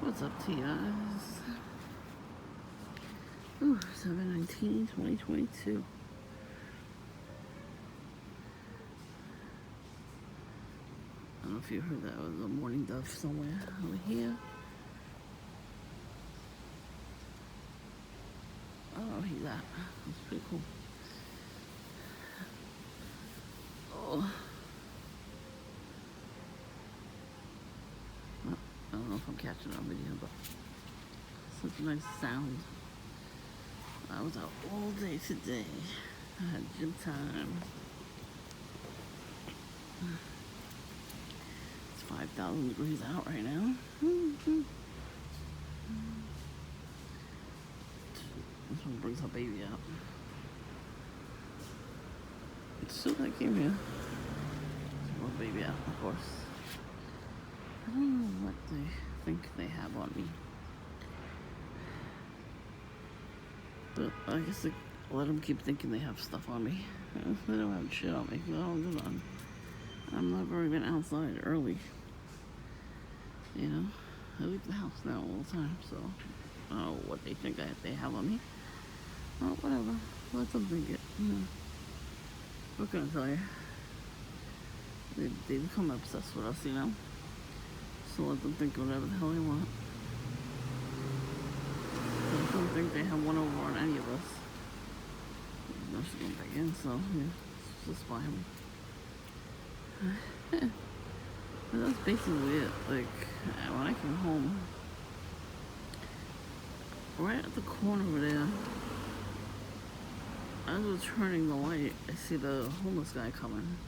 What's up to you guys? Ooh, 7/19/2022. I don't know if you heard that. Was a morning dove somewhere over here. I don't know where he's at. That's pretty cool. Oh. Well, I don't know if I'm catching on video, but such a nice sound. I was out all day today. I had gym time. It's 5,000 degrees out right now. This one brings her baby out. As soon as I came here, my baby out, of course. I don't know what they think they have on me. But I guess they let them keep thinking they have stuff on me. They don't have shit on me. No, I'm never even outside early. You know? I leave the house now all the time, so I don't know what they think they have on me. Oh, whatever. Let them think it. You know. What can I tell you? They become obsessed with us, you know? So let them think whatever the hell they want. I don't think they have one over on any of us. No, she's going back in, so yeah, it's just fine. But that's basically it. Like, when I came home, right at the corner over there, as I was turning the light, I see the homeless guy coming.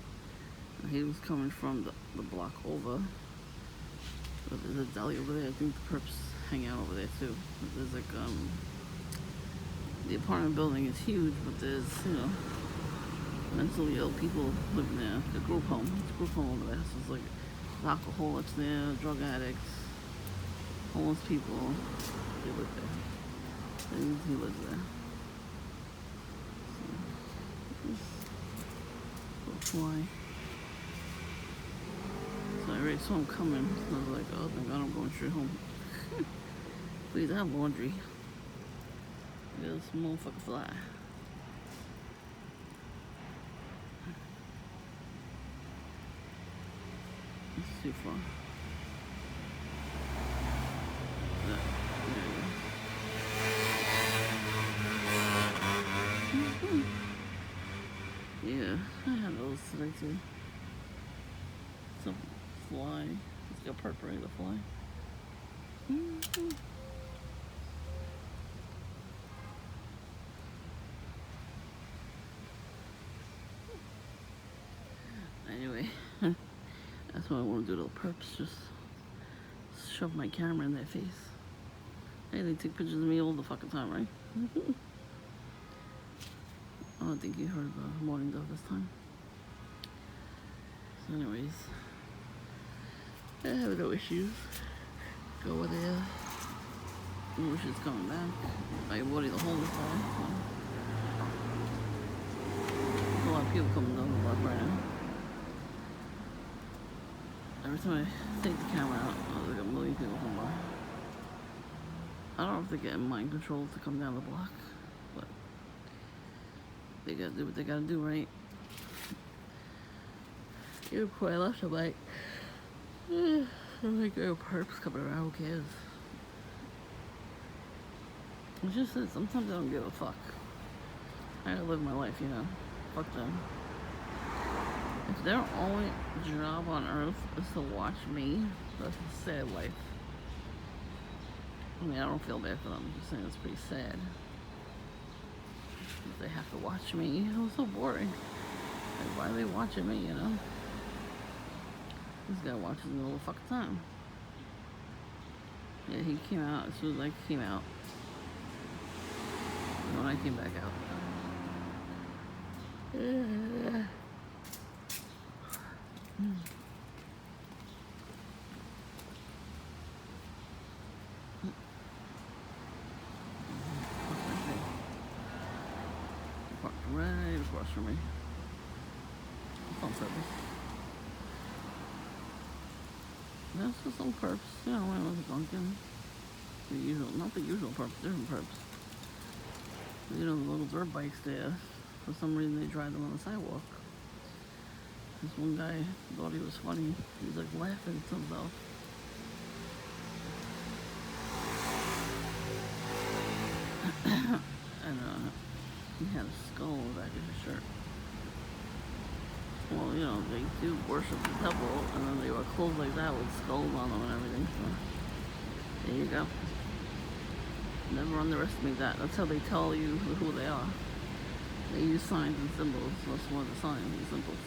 And he was coming from the block over. But there's a deli over there. I think the perps hang out over there too. But there's like, the apartment building is huge, but there's, you know, mentally ill people living there. The group home. It's a group home over there. So it's like alcoholics there, drug addicts, homeless people. They live there. And he lives there. So, fly. So I already saw him coming. So I was like, oh, thank God I'm going straight home. Please, I have laundry. Look at this motherfucker fly. It's too far. Yeah, I had those today too. Some fly. It's got perp ready to fly. Anyway, that's what I want to do to the perps. Just shove my camera in their face. Hey, they take pictures of me all the fucking time, right? I don't think you heard the morning dove this time. So anyways, I have no issues. Go over there. I wish it's coming back. I body the whole time. There's a lot of people coming down the block right now. Every time I take the camera out, there's like a million people come by. I don't know if they're getting mind control to come down the block, but they gotta do what they gotta do, right? Even before I left, I'm like, I'm like, oh, perps coming around, who cares? It's just that sometimes I don't give a fuck. I gotta live my life, you know? Fuck them. If their only job on earth is to watch me, that's a sad life. I mean, I don't feel bad for them. I'm just saying it's pretty sad. If they have to watch me, it was so boring. Like, why are they watching me, you know? This guy watches me all the fucking time. Yeah, he came out as soon as I came out. And when I came back out. Parked right across from me. It's on purpose. That's just some perps, you know, when I was drunken. The usual, not the usual perps, different perps. You know, the little dirt bikes there. For some reason, they drive them on the sidewalk. This one guy thought he was funny. He's like laughing to himself. And he had a skull on the back of his shirt. Well, you know, they do worship the devil, and then they wear clothes like that with skulls on them and everything. So there you go. Never underestimate that. That's how they tell you who they are. They use signs and symbols. That's one of the signs and symbols.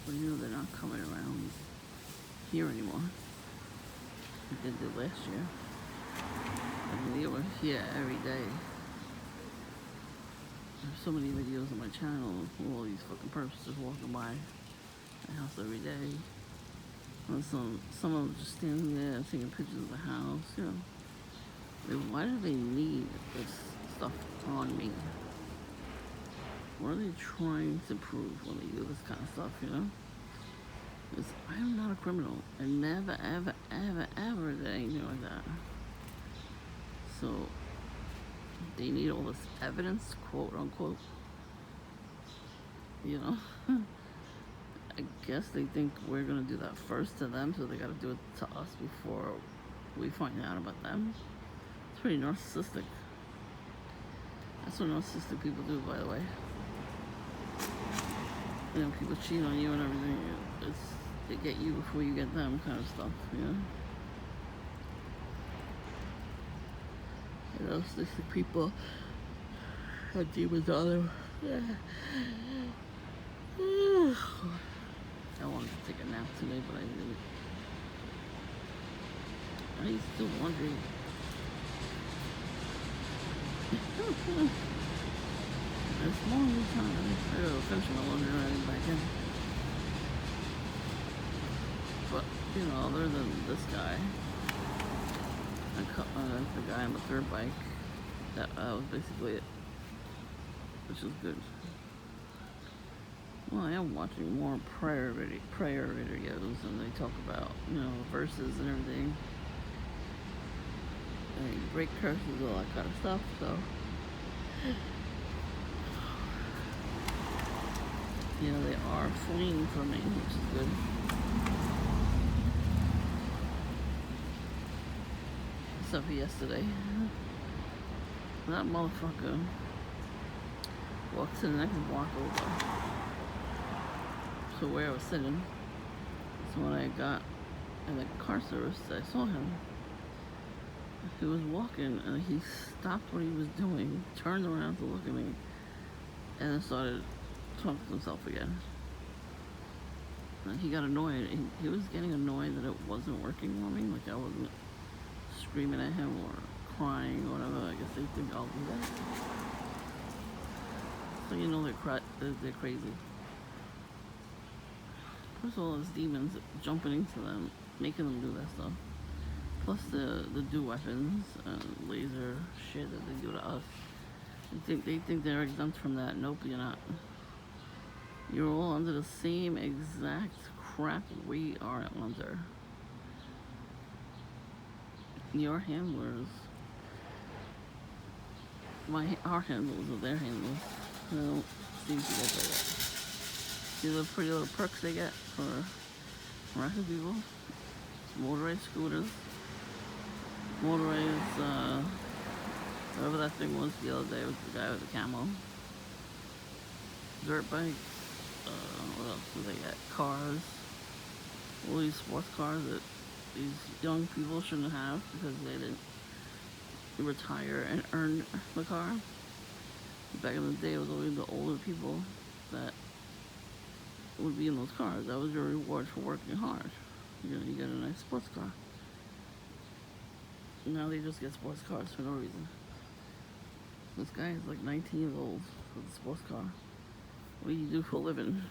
But you know they're not coming around here anymore. They did last year. I mean, they were here every day. There's so many videos on my channel of all these fucking perps just walking by my house every day. And some of them just standing there taking pictures of the house, you know. Why do they need this stuff on me? What are they trying to prove when they do this kind of stuff, you know? Because I am not a criminal. I never, ever, ever, ever did anything like that. So, they need all this evidence, quote unquote. You know? I guess they think we're gonna do that first to them, so they gotta do it to us before we find out about them. It's pretty narcissistic. That's what narcissistic people do, by the way. You know, people cheat on you and everything. It's they get you before you get them, kind of stuff. You know. Narcissistic people have demons on them. I wanted to take a nap today, but I didn't. I used to do laundry. It's laundry time. I gotta finish my laundry and head back in. But, you know, other than this guy, the guy on the third bike, that was basically it. Which is good. Well, I am watching more prayer videos, and they talk about, you know, verses and everything. They break curses, all that kind of stuff, so. You know, they are fleeing from me, which is good. Except for yesterday. That motherfucker walked to the next block over. So where I was sitting. So when I got in the car service, I saw him. He was walking and he stopped what he was doing, turned around to look at me, and then started talking to himself again. And he got annoyed. He was getting annoyed that it wasn't working for me, like I wasn't screaming at him or crying or whatever. I guess they think I'll do that. So you know they're crazy. First of all, there's demons jumping into them, making them do that stuff. Plus the do weapons and laser shit that they do to us. They think they're exempt from that. Nope, you're not. You're all under the same exact crap we are under. Your handlers, our handlers are their handlers. They don't seem to get that. See the pretty little perks they get for American people? Motorized scooters, motorized, whatever that thing was the other day with the guy with the camo. Dirt bikes, what else do they get? Cars, all these sports cars that these young people shouldn't have because they didn't retire and earn the car. Back in the day, it was always the older people that would be in those cars. That was your reward for working hard. You know, you get a nice sports car. Now they just get sports cars for no reason. This guy is like 19 years old with a sports car. What do you do for a living?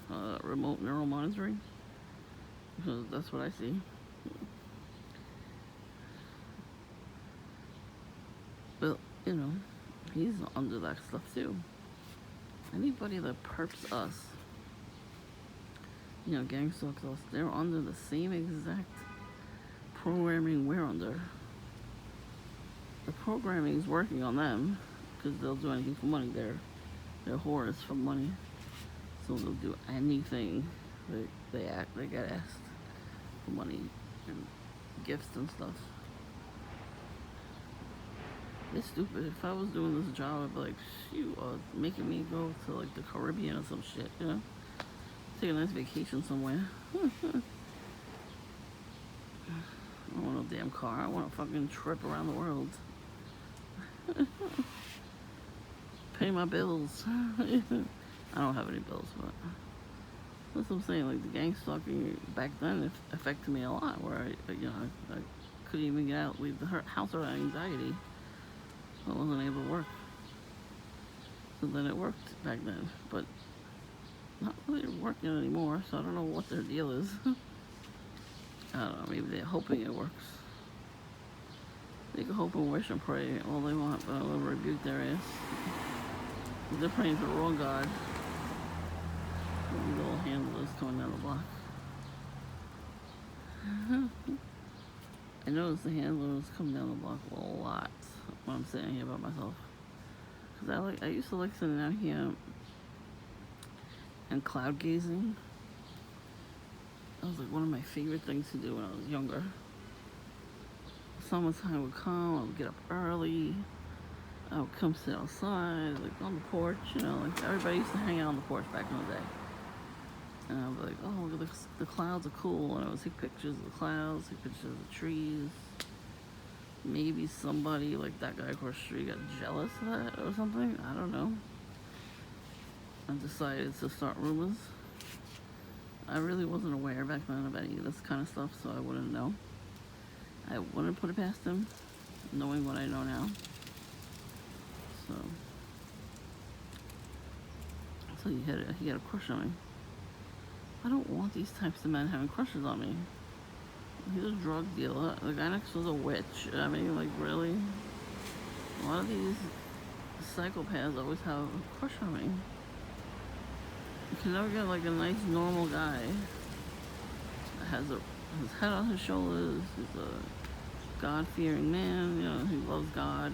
Remote neural monitoring? Because that's what I see. you know, he's under that stuff too. Anybody that perps us, gang stalks us, they're under the same exact programming we're under. The programming is working on them because they'll do anything for money. They're whores for money, so they'll do anything. They get asked for money and gifts and stuff. It's stupid. If I was doing this job, I'd be like, you are making me go to like the Caribbean or some shit, Take a nice vacation somewhere. I don't want no damn car. I want a fucking trip around the world. Pay my bills. I don't have any bills, but that's what I'm saying. Like the gang stalking back then affected me a lot. Where I couldn't even get out, leave the house without anxiety. I wasn't able to work. So then it worked back then, but not really working anymore. So I don't know what their deal is. I don't know. Maybe they're hoping it works. They can hope and wish and pray all they want, but I'll never rebuke their ass. They're praying to the wrong God. The little handlers coming down the block. I noticed the handlers come down the block a lot when I'm sitting here by myself. Cause I used to like sitting out here and cloud gazing. That was like one of my favorite things to do when I was younger. Summertime would come, I would get up early. I would come sit outside, like on the porch, like everybody used to hang out on the porch back in the day. And I was like, oh, look at the clouds are cool. And I would take pictures of the clouds, take pictures of the trees. Maybe somebody, like that guy across the street, got jealous of that or something. I don't know. I decided to start rumors. I really wasn't aware back then of any of this kind of stuff, so I wouldn't know. I wouldn't put it past him, knowing what I know now. So he had a crush on me. I don't want these types of men having crushes on me. He's a drug dealer. The guy next was a witch. I mean, like, really? A lot of these psychopaths always have a crush on me. You can never get, like, a nice, normal guy that has his head on his shoulders. He's a God-fearing man, he loves God.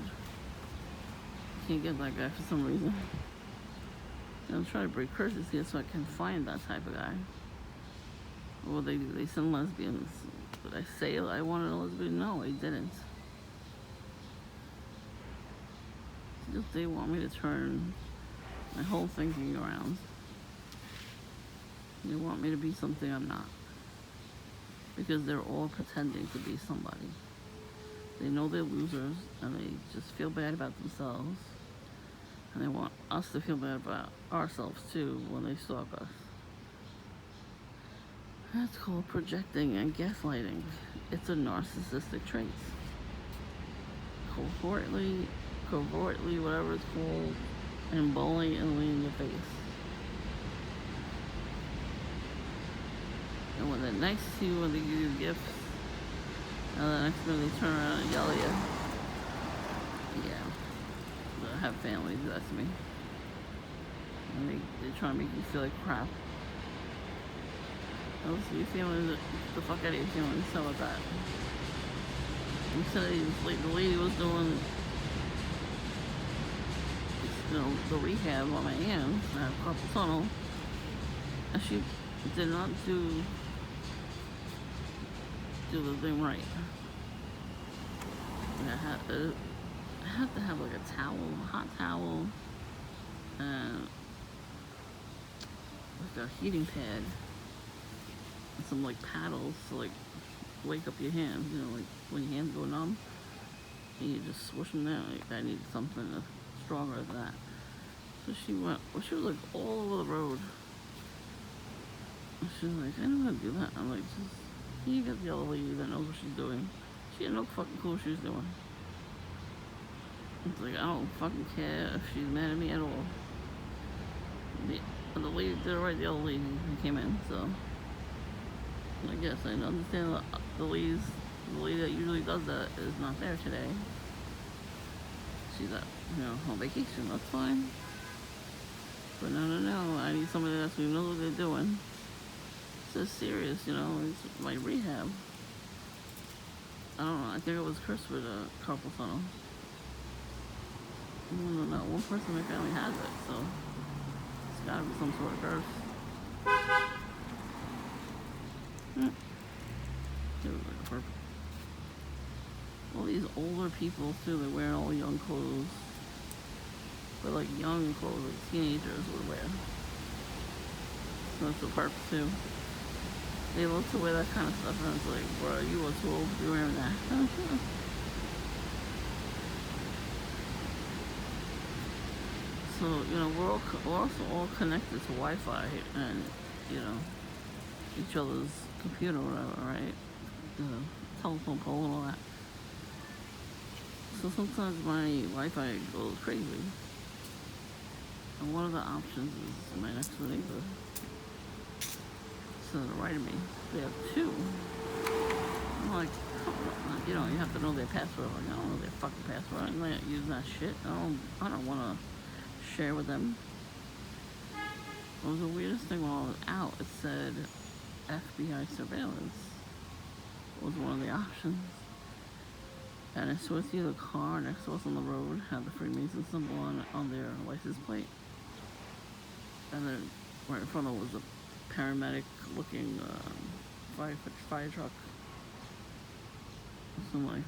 You can't get that guy for some reason. I'm trying to break curses here so I can find that type of guy. Well, they send lesbians. Did I say I wanted a lesbian? No, I didn't. Just they want me to turn my whole thinking around. They want me to be something I'm not. Because they're all pretending to be somebody. They know they're losers and they just feel bad about themselves. And they want us to feel bad about ourselves too when they stalk us. That's called projecting and gaslighting. It's a narcissistic trait. Covertly, whatever it's called, and blatantly in your face. And when they're nice to you, when they give you gifts, and the next minute they turn around and yell at you. Yeah. I have family do that to me. And they try to make you feel like crap. Oh, so your feelings, the fuck out of your feelings, how about that? Instead the lady was doing, the rehab on my hands. I have carpal tunnel. And she did not do the thing right. And I had to have like a towel, a hot towel, and like a heating pad, and some like paddles to like wake up your hands, like when your hands go numb, and you just swish them down. Like I need something stronger than that. So she was like all over the road. And she was like, I know how to do that. I'm like, you get the other lady that knows what she's doing. She had no fucking clue what she was doing. It's like, I don't fucking care if she's mad at me at all. The lady did it right, the other lady who came in, so I guess I understand the lady that usually does that is not there today. she's at, on vacation. That's fine. But no. I need somebody that actually knows what they're doing. It's serious, It's like rehab. I don't know. I think it was cursed with a carpal tunnel. No. One person in my family has it, so it's gotta be some sort of curse. It was like perfect. All these older people too, they wear all young clothes. But like young clothes like teenagers would wear. So that's the purpose too. They love to wear that kind of stuff and it's like, bro, you are too old to be wearing that. So, we're also all connected to Wi-Fi and, each other's computer or whatever, right? The telephone pole and all that. So sometimes my Wi-Fi goes crazy. And one of the options is my next door neighbor. To the right of me, they have two. I'm like, you have to know their password. Like, I don't know their fucking password. I'm not using that shit. I don't want to share with them. It was the weirdest thing when I was out. It said FBI surveillance was one of the options. And I swear to you, the car next to us on the road had the Freemason symbol on their license plate. And then right in front of it was a paramedic-looking fire truck. So I'm like,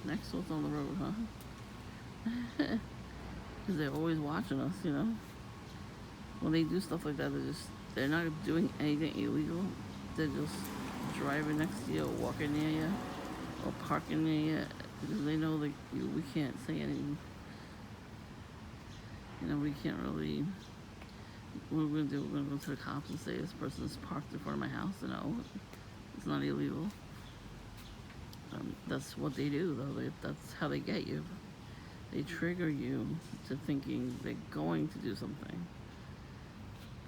next to us on the road, huh? Because they're always watching us, When they do stuff like that, they're not doing anything illegal. They're just driving next to you or walking near you or parking near you because they know that we can't say anything. We can't really... What we're going to do, we're going to go to the cops and say this person's parked in front of my house. No, it's not illegal. That's what they do, though. That's how they get you. They trigger you to thinking they're going to do something.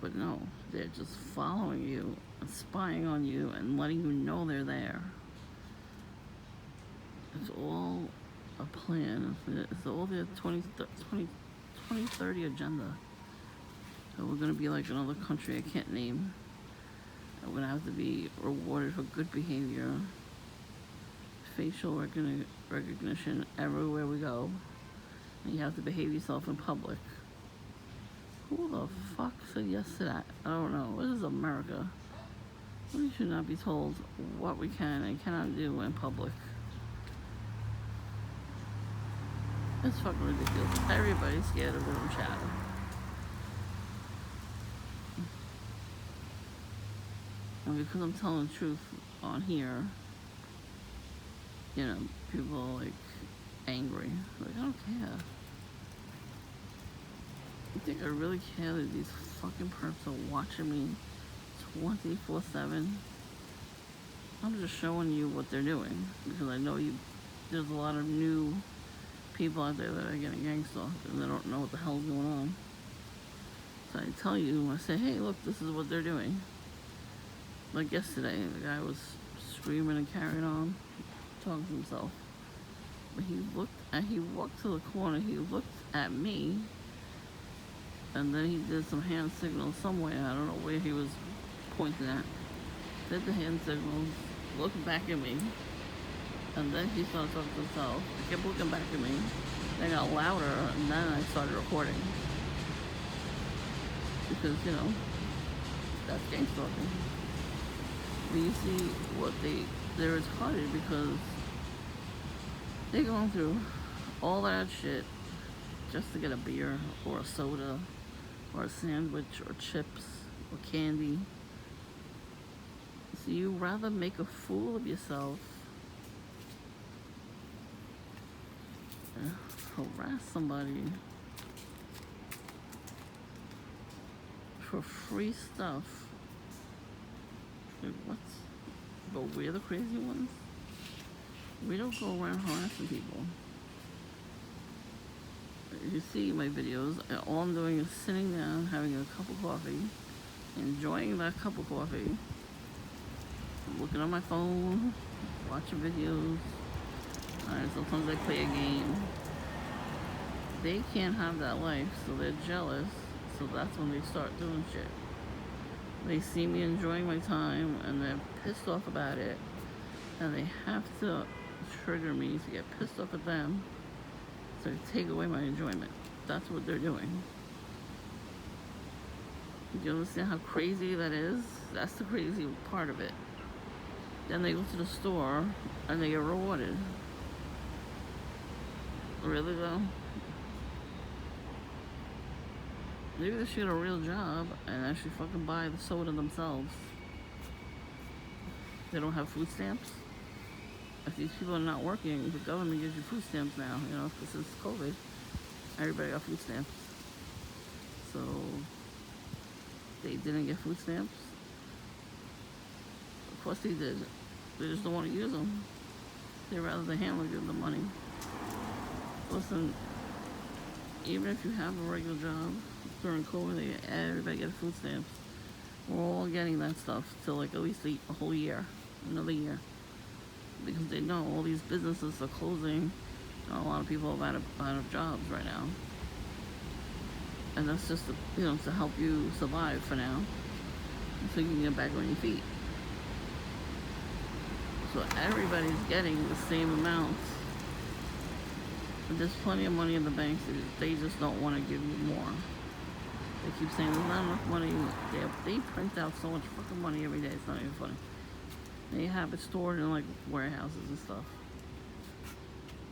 But no, they're just following you and spying on you and letting you know they're there. It's all a plan. It's all their 2030 agenda. So we're going to be like another country I can't name. And we're going to have to be rewarded for good behavior. Facial recognition everywhere we go. And you have to behave yourself in public. Who the fuck said yes to that? I don't know. This is America. We should not be told what we can and cannot do in public. It's fucking ridiculous. Everybody's scared of their own shadow. And because I'm telling the truth on here, people are like angry. Like, I don't care. You think I really care that these fucking perps are watching me 24/7? I'm just showing you what they're doing because I know there's a lot of new people out there that are getting gang stalked and they don't know what the hell's going on. So I tell you, I say, hey, look, this is what they're doing. Like yesterday, the guy was screaming and carrying on, talking to himself. But he walked to the corner, he looked at me, and then he did some hand signals somewhere. I don't know where he was pointing at. Did the hand signals, looked back at me, and then he started talking to himself. He kept looking back at me. Then got louder, and then I started recording. Because, that's gang stalking. But you see what they're retarded because they're going through all that shit just to get a beer or a soda or a sandwich or chips or candy. So you rather make a fool of yourself and harass somebody for free stuff. Like, what? But we're the crazy ones? We don't go around harassing people. You see my videos, all I'm doing is sitting down, having a cup of coffee, enjoying that cup of coffee, looking on my phone, watching videos. Sometimes I play a game. they can't have that life, so they're jealous. So that's when they start doing shit. They see me enjoying my time and they're pissed off about it, and they have to trigger me to get pissed off at them to take away my enjoyment. That's what they're doing. Do you understand how crazy that is? That's the crazy part of it. Then they go to the store and they get rewarded. Really though? Maybe they should get a real job and actually fucking buy the soda themselves. They don't have food stamps. If these people are not working, the government gives you food stamps now. You know, since COVID, everybody got food stamps. So they didn't get food stamps. Of course they did. They just don't want to use them. They'd rather the handler give them money. Listen, even if you have a regular job, during COVID, everybody gets food stamps. We're all getting that stuff till like at least a whole year, another year. Because they know all these businesses are closing. And a lot of people are out of jobs right now. And that's just to help you survive for now, so you can get back on your feet. So everybody's getting the same amount. But there's plenty of money in the banks. They just don't want to give you more. They keep saying there's not enough money. They print out so much fucking money every day. It's not even funny. They have it stored in like warehouses and stuff.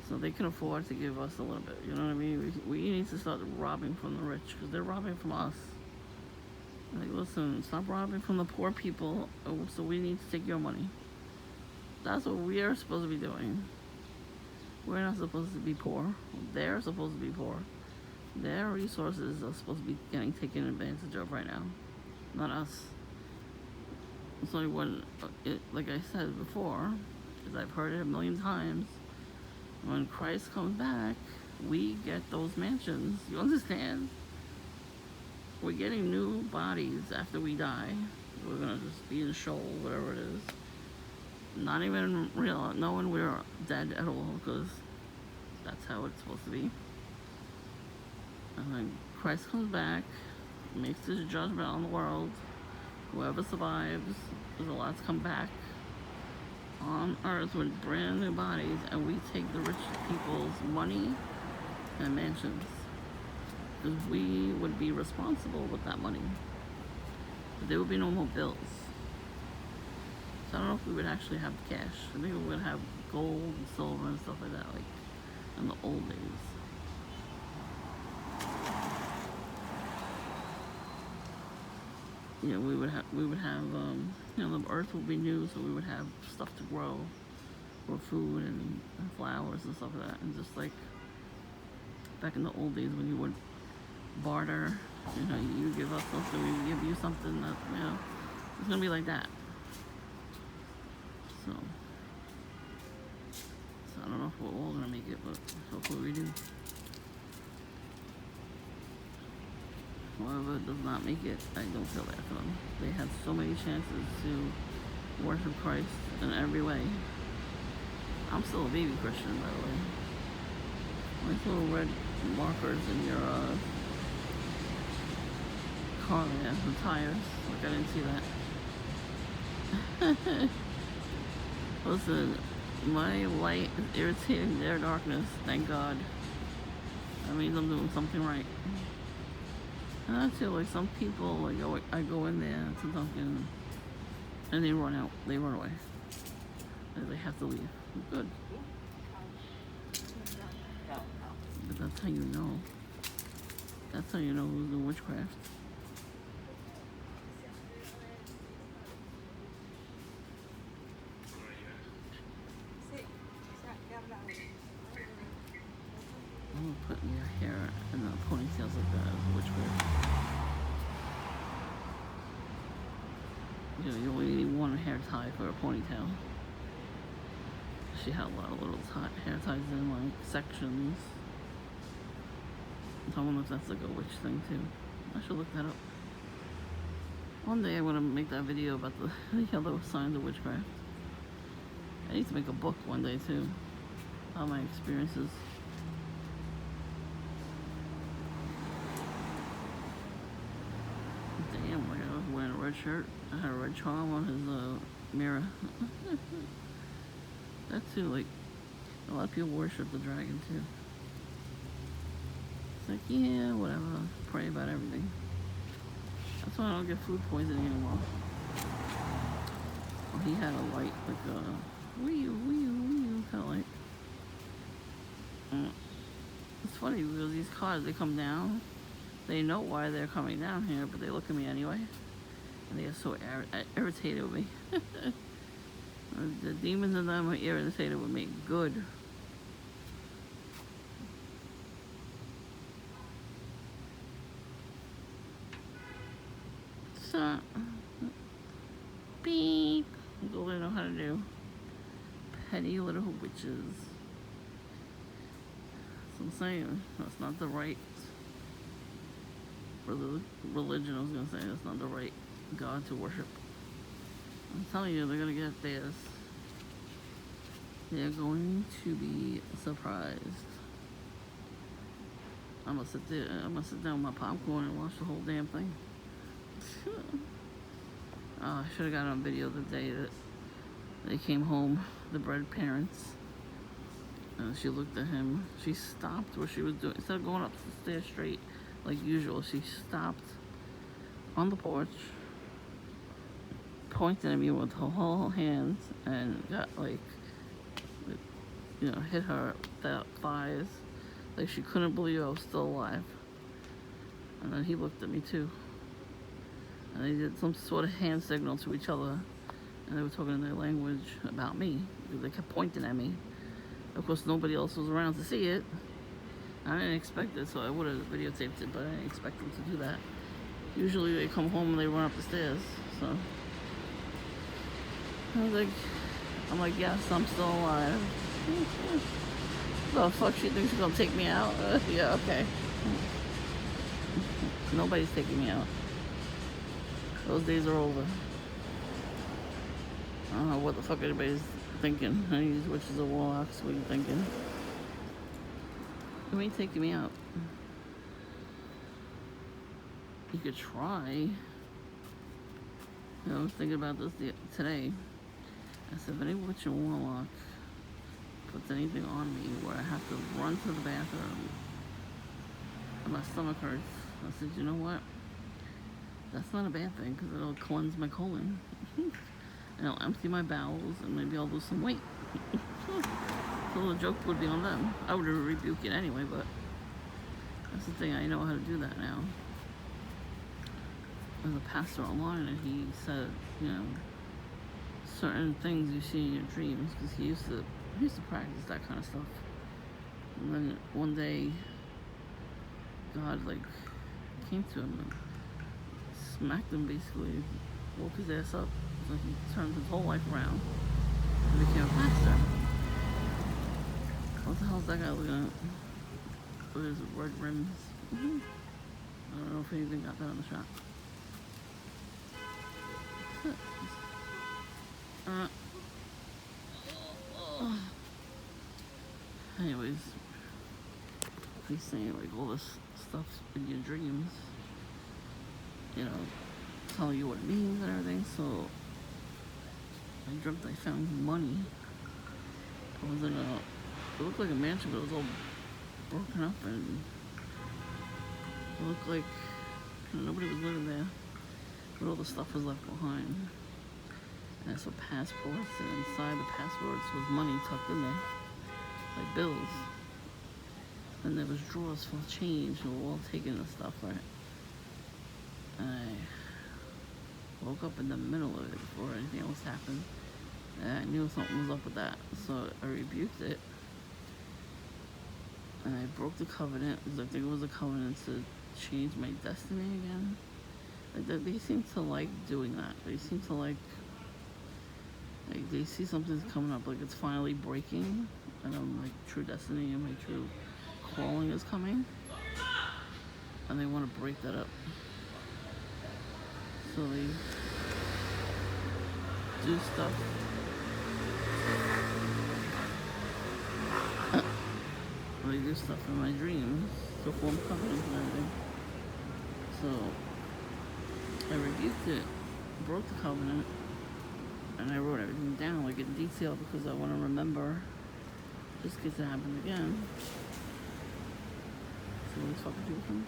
So they can afford to give us a little bit. You know what I mean? We need to start robbing from the rich, because they're robbing from us. Like, listen, stop robbing from the poor people, so we need to take your money. That's what we are supposed to be doing. We're not supposed to be poor. They're supposed to be poor. Their resources are supposed to be getting taken advantage of right now, not us. It's like like I said before, because I've heard it a million times, when Christ comes back, we get those mansions. You understand? We're getting new bodies after we die. We're gonna just be in Sheol, whatever it is. Not even real, knowing we're dead at all, because that's how it's supposed to be. And then Christ comes back, makes his judgment on the world. Whoever survives is allowed to come back on earth with brand new bodies, and we take the rich people's money and mansions, because we would be responsible with that money. But there would be no more bills. So I don't know if we would actually have cash. I think we would have gold and silver and stuff like that, like in the old days. You know, we would have, the earth would be new, so we would have stuff to grow food and flowers and stuff like that. And just like back in the old days when you would barter, you give us something, we give you something, that, it's gonna be like that. So I don't know if we're all gonna make it, but hopefully we do. Whoever does not make it, I don't feel bad for them. They had so many chances to worship Christ in every way. I'm still a baby Christian, by the way. Nice little red markers in your car, yeah, the tires. Like, I didn't see that. Listen, my light is irritating their darkness, thank God. That means I'm doing something right. And I feel like some people, like, I go in there to Dunkin' and they run out, they run away. They have to leave. Good. But that's how you know. That's how you know who's doing witchcraft. I'm putting your hair in the ponytails like that as witchcraft. You only need one hair tie for a ponytail. She had a lot of little hair ties in like sections. I wonder if that's like a witch thing too. I should look that up. One day I'm gonna make that video about the other signs of witchcraft. I need to make a book one day too, about my experiences. Damn, like I was wearing a red shirt. I had a red charm on his mirror. That too, like, a lot of people worship the dragon too. It's like, yeah, whatever. Pray about everything. That's why I don't get food poisoning anymore. Well, he had a light, like a wee kind of light. It's funny because these cars, they come down. They know why they're coming down here, but they look at me anyway. And they get so irritated with me. The demons in them are irritated with me. Good. So, beep. That's all they know how to do. Petty little witches. So I'm saying, that's not the right religion. I was going to say, that's not the right God to worship. I'm telling you, they're going to get theirs. They're going to be surprised. I'm going to sit there, I'm going to sit down with my popcorn and watch the whole damn thing. I should have got on video the day that they came home, the Bread parents. And she looked at him. She stopped what she was doing. Instead of going up the stairs straight like usual, she stopped on the porch, pointed at me with her whole hands, and got like hit her thighs. Like she couldn't believe I was still alive. And then he looked at me too. And they did some sort of hand signal to each other. And they were talking in their language about me. Because they kept pointing at me. Of course, nobody else was around to see it. I didn't expect it, so I would have videotaped it, but I didn't expect them to do that. Usually they come home and they run up the stairs, so. I'm like, yes, I'm still alive. The fuck, she thinks she's gonna take me out? Yeah, okay. Nobody's taking me out. Those days are over. I don't know what the fuck anybody's thinking. These witches or warlocks, what are you thinking? You ain't taking me out. You could try. I was thinking about this today. I said, if any witch or warlock puts anything on me where I have to run to the bathroom and my stomach hurts, I said, you know what? That's not a bad thing because it'll cleanse my colon. And it'll empty my bowels and maybe I'll lose some weight. So the joke would be on them. I would rebuke it anyway, but that's the thing. I know how to do that now. There's a pastor online and he said, certain things you see in your dreams, because he used to practice that kind of stuff. And then one day, God came to him and smacked him, basically, woke his ass up. So he turned his whole life around and became a pastor. What the hell is that guy looking at? With his red rims. I don't know if anything got that on the shot. Anyways, he's saying all this stuff in your dreams, tell you what it means and everything. So I dreamt I found money. I was in it looked like a mansion, but it was all broken up and it looked like nobody was living there, but all the stuff was left behind. And I saw passports, and inside the passports was money tucked in there, like bills. And there was drawers full of change, and we were all taking the stuff, right? And I woke up in the middle of it before anything else happened. And I knew something was up with that, so I rebuked it. And I broke the covenant, because I think it was a covenant to change my destiny again. Like, they seem to like doing that. They seem to like they see something's coming up, like it's finally breaking, and I'm like, true destiny and my true calling is coming, and they want to break that up. So they do stuff. They do stuff in my dreams to form covenants and everything. So I rebuked it, broke the covenant, and I wrote everything down like in detail because I want to remember just in case it happens again. So these fucking people come.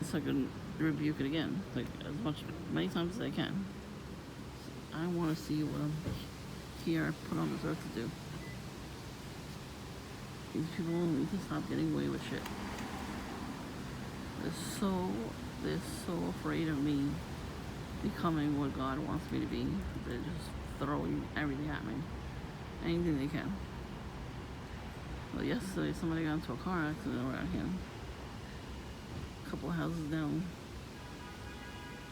So I can rebuke it again, like many times as I can. So I want to see what I'm here put on this earth to do. These people need to stop getting away with shit. They're so afraid of me becoming what God wants me to be. They're just throwing everything at me. Anything they can. Well, yesterday somebody got into a car accident around here. A couple of houses down.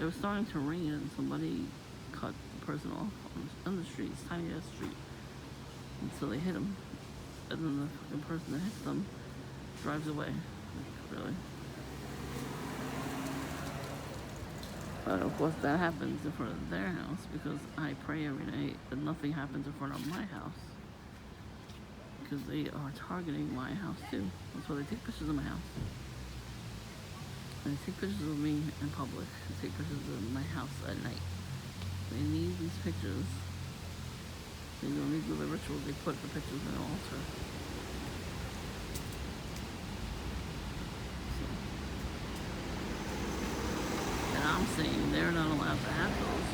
It was starting to rain and somebody cut the person off on the street, it's tiny ass street. And so they hit him. And then the fucking person that hits them drives away. Like, really? But of course that happens in front of their house because I pray every night that nothing happens in front of my house. Because they are targeting my house too. That's why they take pictures of my house. And they take pictures of me in public. They take pictures of my house at night. They need these pictures. They don't need to do the ritual. They put the pictures in an altar. So. And I'm saying they're not allowed to have those.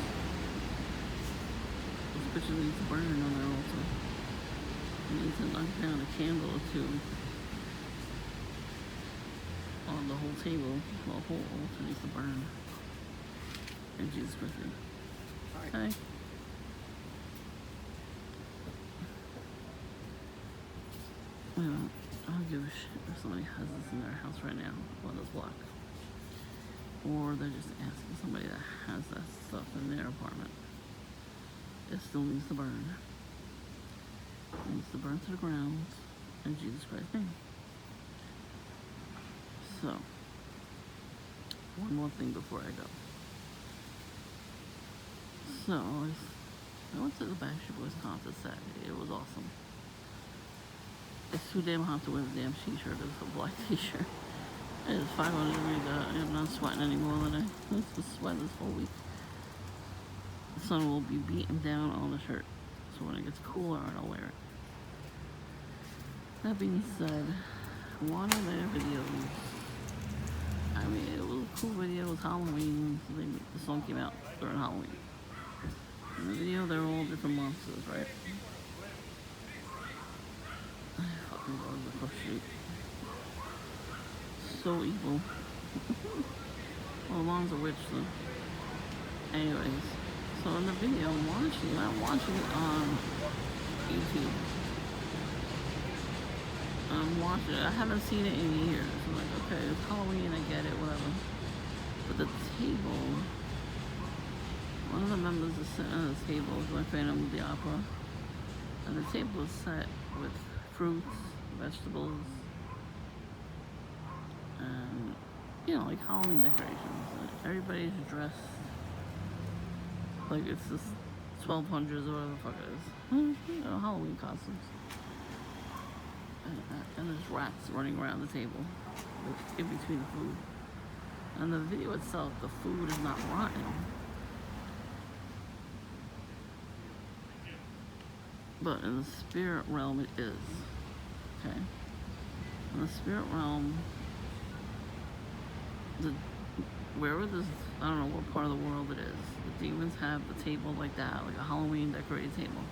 Those pictures need to burn on their altar. They need to knock down a candle or two on the whole table. The whole altar needs to burn. In Jesus Christ. Okay. I don't give a shit if somebody has this in their house right now on this block. Or they're just asking somebody that has that stuff in their apartment. It still needs to burn. It needs to burn to the ground in Jesus Christ's name. So, one more thing before I go. So, I went to the Backstreet Boys concert Saturday. It was awesome. It's too damn hot to wear the damn t-shirt. It's a black t-shirt. It's 500 degrees out. I'm not sweating anymore than I used to sweat this whole week. The sun will be beating down on the shirt. So when it gets cooler, I'll wear it. That being said, one of their videos, I mean, it was a cool video. It was Halloween. So the song came out during Halloween. In the video, they're all different monsters, right? Fucking dogs across the street. So evil. Well, the mom's a witch, though. Anyways, so in the video, I'm watching it on YouTube. I'm watching it. I haven't seen it in years. I'm like, okay, it's Halloween, I get it, whatever. But the table, one of the members is sitting at the table, is my Phantom of the Opera. And the table is set with fruits, vegetables, and, you know, like Halloween decorations. Everybody's dressed like it's this 1200s or whatever the fuck it is. You know, Halloween costumes. And there's rats running around the table in between the food. And the video itself, the food is not rotten. But in the spirit realm, it is. Okay? In the spirit realm, wherever this, I don't know what part of the world it is, the demons have the table like that, like a Halloween decorated table.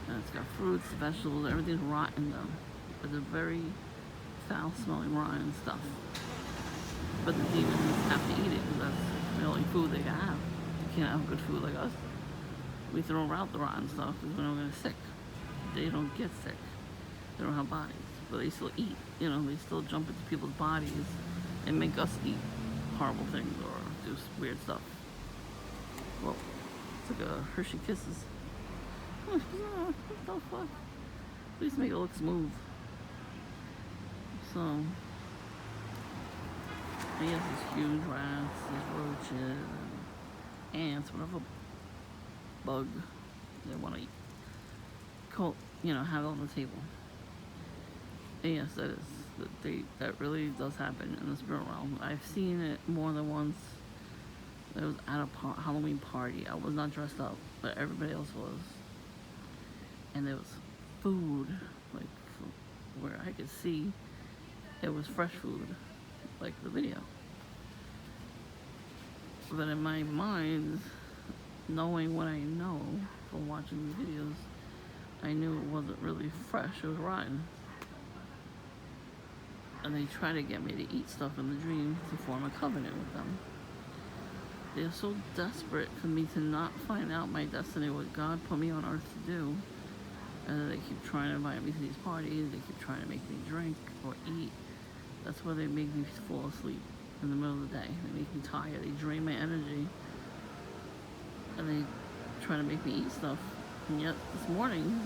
And it's got fruits, vegetables, everything's rotten though. It's a very foul-smelling, rotten stuff. But the demons have to eat it because that's the only food they can have. You can't have good food like us. We throw out the rotten stuff because we don't get sick. They don't get sick. They don't have bodies. But they still eat. You know, they still jump into people's bodies and make us eat horrible things or do weird stuff. Well, it's like a Hershey Kisses. What the fuck? Please make it look smooth. So, I guess there's huge rats, there's roaches, and ants, whatever bug they want to eat. You know, have it on the table. And yes, that is That really does happen in the spirit realm. I've seen it more than once. It was at a Halloween party. I was not dressed up, but everybody else was. And there was food, like where I could see it was fresh food, like the video. But in my mind, knowing what I know from watching the videos, I knew it wasn't really fresh, it was rotten. And they try to get me to eat stuff in the dream to form a covenant with them. They're so desperate for me to not find out my destiny, what God put me on earth to do. And they keep trying to invite me to these parties, they keep trying to make me drink or eat. That's where they make me fall asleep in the middle of the day. They make me tired, they drain my energy. And they try to make me eat stuff. And yet this morning,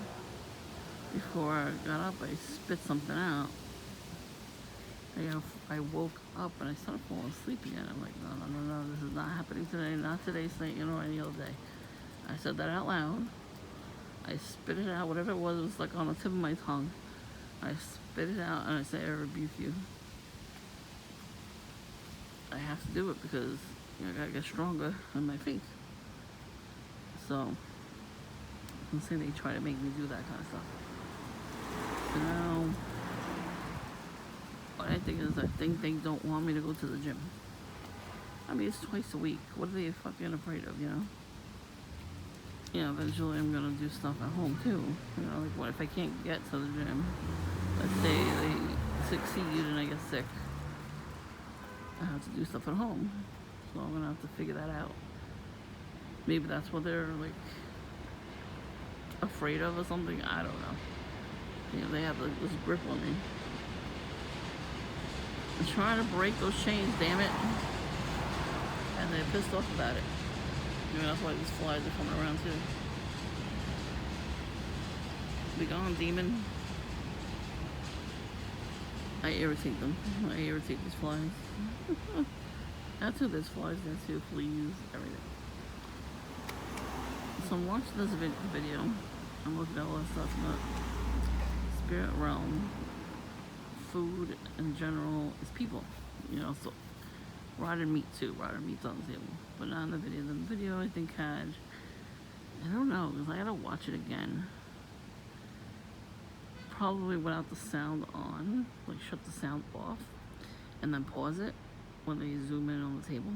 before I got up, I spit something out. I woke up and I started falling asleep again. I'm like, no, this is not happening today, not today's night, or any other day. I said that out loud. I spit it out, whatever it was like on the tip of my tongue. I spit it out and I say, I rebuke you. I have to do it because I gotta get stronger in my faith. So, I'm saying they try to make me do that kind of stuff. So now, what I think is, I think they don't want me to go to the gym. I mean, it's twice a week. What are they fucking afraid of, eventually I'm gonna do stuff at home too. Like what if I can't get to the gym? Let's say they succeed and I get sick. I have to do stuff at home. So I'm gonna have to figure that out. Maybe that's what they're like afraid of or something. I don't know. They have like this grip on me. I'm trying to break those chains, damn it. And they're pissed off about it. That's why these flies are coming around too. Be gone, demon. I irritate them. I irritate these flies. That's who there's flies, that's who fleas, everything. So I'm watching this video. I'm looking at all that stuff in the spirit realm. Food in general is people. So rotted meat too. Rotted meat's on the table. But not in the video. The video I think had, I don't know, because I gotta watch it again. Probably without the sound on, like shut the sound off, and then pause it when they zoom in on the table.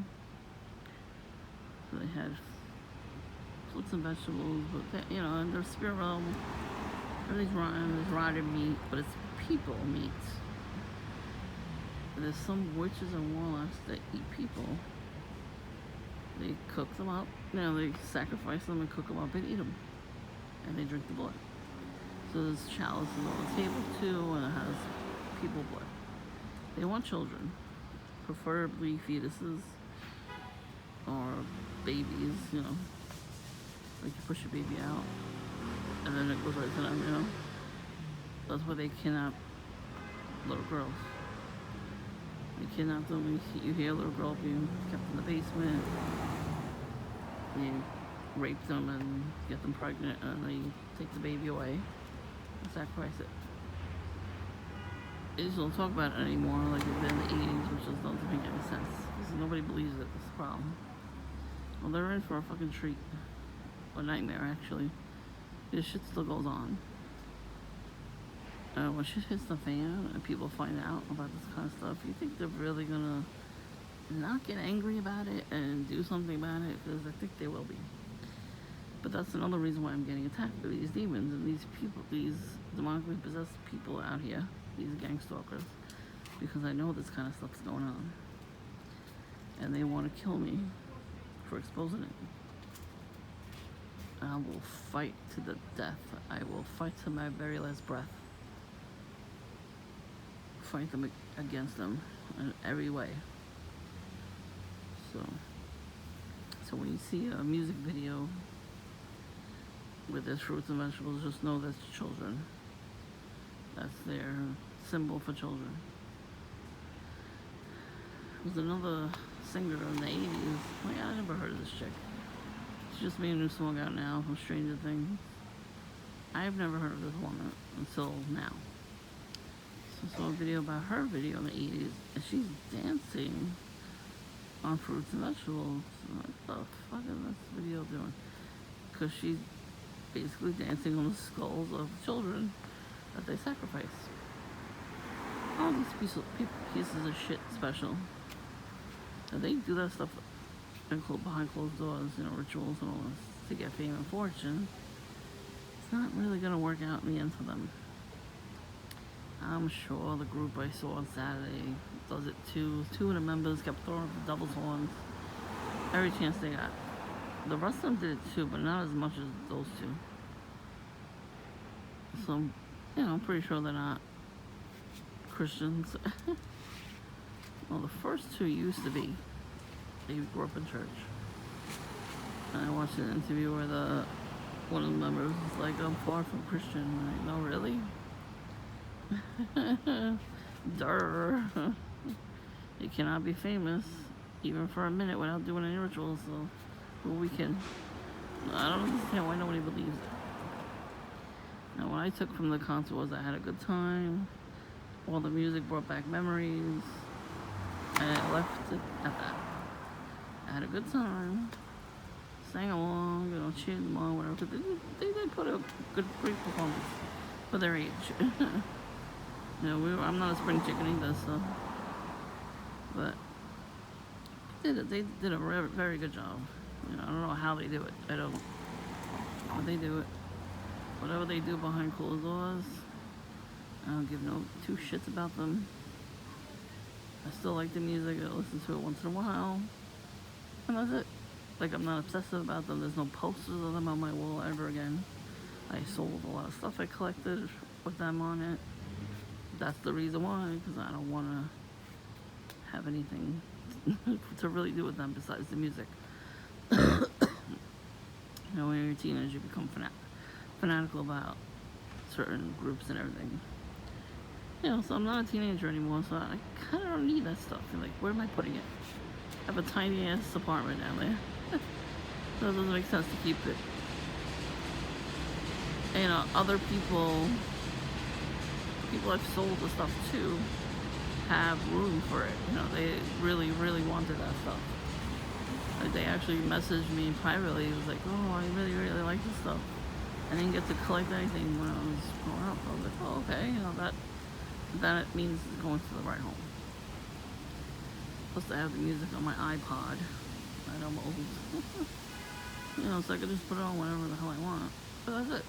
So they had fruits and vegetables, but they, in their spirit realm, everything's rotten, there's rotted meat, but it's people meat. There's some witches and warlocks that eat people. They cook them up, they sacrifice them and cook them up and eat them. And they drink the blood. So there's chalices on the table too, and it has people blood. They want children, preferably fetuses or babies, like you push your baby out and then it goes right to them, That's why they kidnap little girls. They kidnap them, you hear a little girl being kept in the basement, they rape them and get them pregnant, and they take the baby away and sacrifice it. They just don't talk about it anymore like it did in the 80s, which just doesn't make any sense, because nobody believes it. That's the problem. Well, they're in for a fucking treat. A nightmare, actually. This shit still goes on. When shit hits the fan and people find out about this kind of stuff, you think they're really gonna not get angry about it and do something about it? Because I think they will be. But that's another reason why I'm getting attacked by these demons and these people, these demonically possessed people out here, these gang stalkers, because I know this kind of stuff's going on. And they want to kill me for exposing it. I will fight to the death. I will fight to my very last breath. Fight them against them in every way. So when you see a music video with there's fruits and vegetables, just know that's children. That's their symbol for children. There's another singer in the 80s. Oh yeah, I never heard of this chick. She just made a new song out now from Stranger Things. I've never heard of this woman until now. I saw a video about her video in the 80s, and she's dancing on fruits and vegetables. What the fuck is this video doing? Because she's basically dancing on the skulls of children that they sacrifice. All these pieces of shit special. And they do that stuff behind closed doors, rituals and all this to get fame and fortune. It's not really gonna work out in the end for them. I'm sure the group I saw on Saturday does it too. 2 of the members kept throwing up the devil's horns every chance they got. The rest of them did it too, but not as much as those 2. So, I'm pretty sure they're not Christians. Well, the first 2 used to be. They grew up in church. And I watched an interview where one of the members was like, I'm far from Christian. I'm like, no, really? Durr. You cannot be famous even for a minute without doing any rituals, so we can. I don't understand why nobody believes it. Now, what I took from the concert was I had a good time. All the music brought back memories, and I left it at that. I had a good time, sang along, cheered them on, whatever. They did put a great performance for their age. I'm not a spring chicken either, so. But they did a very good job. I don't know how they do it. I don't. But they do it. Whatever they do behind closed doors, I don't give no 2 shits about them. I still like the music. I listen to it once in a while. And that's it. Like, I'm not obsessive about them. There's no posters of them on my wall ever again. I sold a lot of stuff I collected with them on it. That's the reason why, because I don't want to have anything to really do with them besides the music. When you're a teenager, you become fanatical about certain groups and everything. So I'm not a teenager anymore, so I kind of don't need that stuff. Like, where am I putting it? I have a tiny ass apartment down there. So it doesn't make sense to keep it. Other people I've sold the stuff to have room for it. They really, really wanted that stuff. Like, they actually messaged me privately. It was like, oh, I really, really like this stuff. I didn't get to collect anything when I was growing up. I was like, oh, okay, that means it's going to the right home. Plus, I have the music on my iPod. I know I'm old. So I could just put it on whenever the hell I want. But that's it.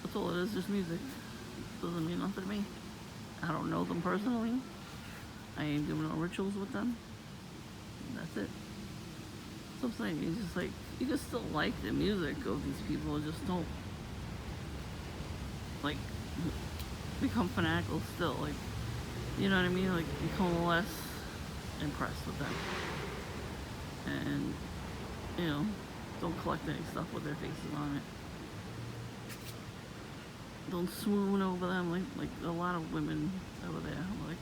That's all it is, just music. Doesn't mean nothing to me. I don't know them personally. I ain't doing no rituals with them. That's it. So I'm saying, it's just like, you can still like the music of these people, just don't, like, become fanatical still. Like, you know what I mean? Like, become less impressed with them. And, don't collect any stuff with their faces on it. Don't swoon over them like a lot of women over there. I'm like,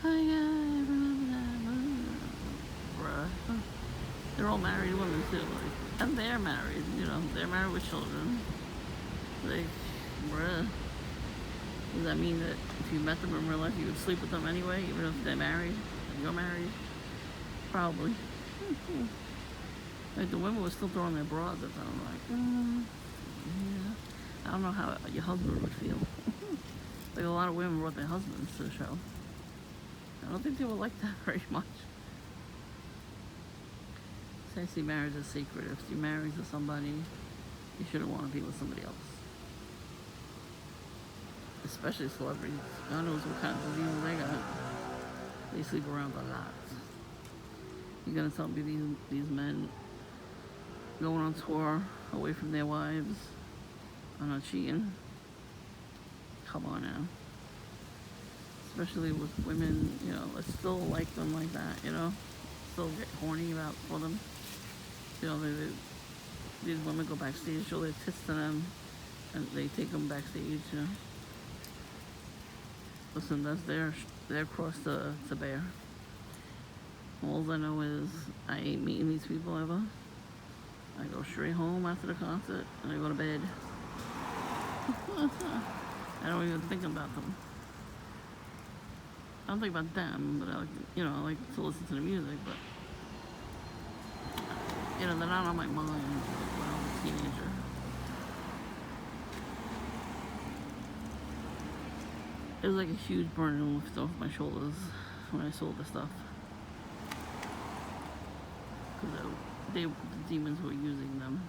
oh yeah, I remember that. Bruh. They're all married women too, and they're married, they're married with children. Like, bruh. Does that mean that if you met them in real life, you would sleep with them anyway, even if they're married? And you're married? Probably. Like, the women were still throwing their bras at them. I'm like, yeah. I don't know how your husband would feel. Like, a lot of women brought their husbands to the show. I don't think they would like that very much. I see marriage as sacred. If you're married to somebody, you shouldn't want to be with somebody else. Especially celebrities. God knows what kind of diseases they got. They sleep around a lot. You're gonna tell me these men going on tour away from their wives are not cheating? Come on now. Especially with women, I still like them like that, still get horny for them. These women go backstage, show their tits to them, and they take them backstage, Listen, that's their cross to bear. All I know is I ain't meeting these people ever. I go straight home after the concert, and I go to bed. I don't even think about them. I don't think about them, but I like, I like to listen to the music, but they're not on my mind like when I was a teenager. It was like a huge burden lifted off my shoulders when I sold the stuff. Because the demons were using them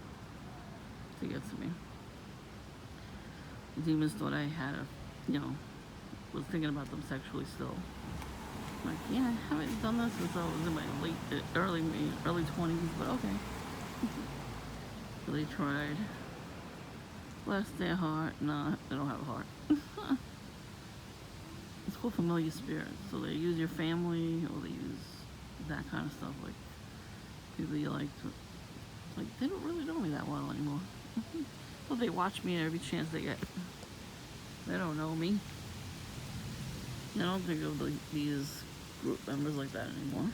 to get to me. The demons thought I had was thinking about them sexually still. I'm like, yeah, I haven't done this since I was in my early 20s, but okay. So they tried. Bless their heart. Nah, they don't have a heart. It's called familiar spirits. So they use your family, or they use that kind of stuff, like people you like. They don't really know me that well anymore. Well, they watch me every chance they get. They don't know me. I don't think of these group members like that anymore.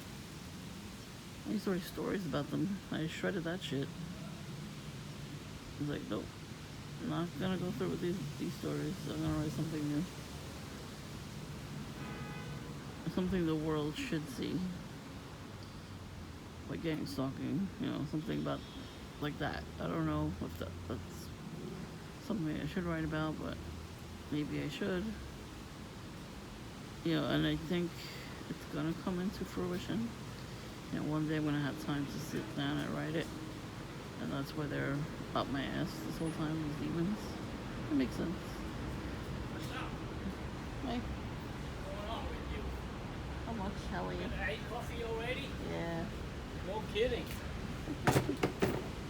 I used to write stories about them. I shredded that shit. I was like, nope, I'm not gonna go through with these stories. I'm gonna write something new. Something the world should see. Like gang stalking, something about like that. I don't know if that's something I should write about, but maybe I should. And I think it's gonna come into fruition. One day I'm gonna have time to sit down and write it. And that's why they're up my ass this whole time, these demons. It makes sense. Hey. What's going on with you? How much? How are you? You ate coffee already? Yeah. No kidding.